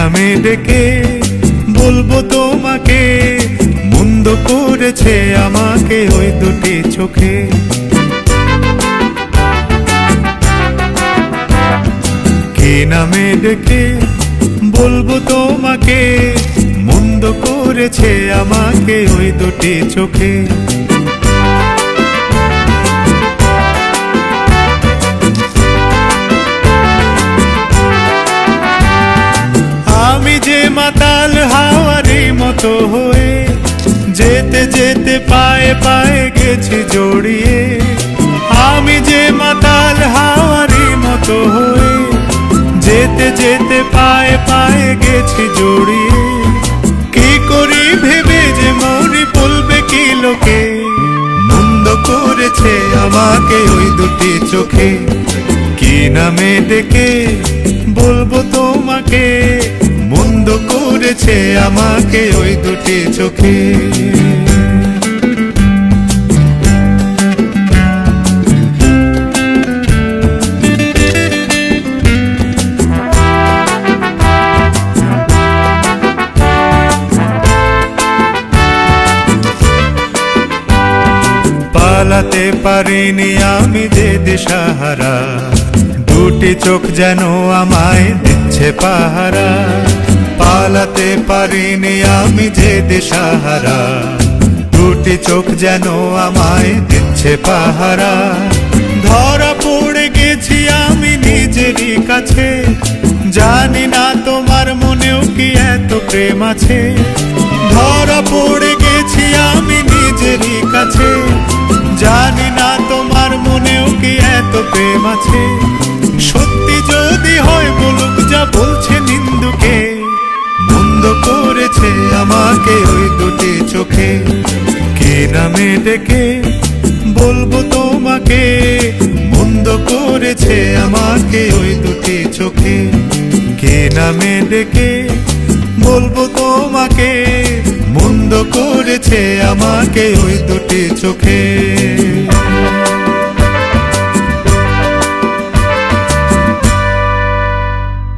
নামে ডেকে বলবো তোমাকে, মন্দ করেছে আমাকে ওই দুটি চোখে। কি নামে ডেকে বলবো তোমাকে, মন্দ করেছে আমাকে ওই দুটি চোখে। আমি যে মাতাল হাওয়ারি মতো হয়ে যেতে যেতে পায়ে পায়ে গেছি জড়িয়ে। আমি যে মাতাল হাওয়ারি মতো হয়ে যেতে যেতে পায়ে পায়ে গেছি জড়িয়ে। কি করি ভেবে যে মরি বলবে কি লোকে, মন্দ করেছে আমাকে ওই দুটি চোখে। কি নামে ডেকে বলবো তোমাকে, মন্দ করেছে আমাকে ওই দুটি চোখে। পালাতে পারিনি আমি যে দিশাহারা, দুটি চোখ যেন আমায় দিচ্ছে পাহারা। পালাতে পারিনি আমি যে দিশাহারা, দুটি চোখ যেন আমায় দিচ্ছে পাহারা। ধরা পড়ে গেছি আমি নিজেরই কাছে, জানি না তোমার মনেও কি এত প্রেম আছে। ধরা পড়ে গেছি আমি নিজেরই কাছে, জানি না তোমার মনেও কি এত প্রেম আছে। সত্যি যদি হয় বলুক যা বলছে নিন্দুকে, মন্দ করেছে আমাকে ওই দুটি চোখে। কি নামে ডেকে বলবো তোমাকে, মন্দ করেছে আমাকে ওই দুটি চোখে। কি নামে ডেকে বলবো তোমাকে, মন্দ করেছে আমাকে ওই দুটি চোখে।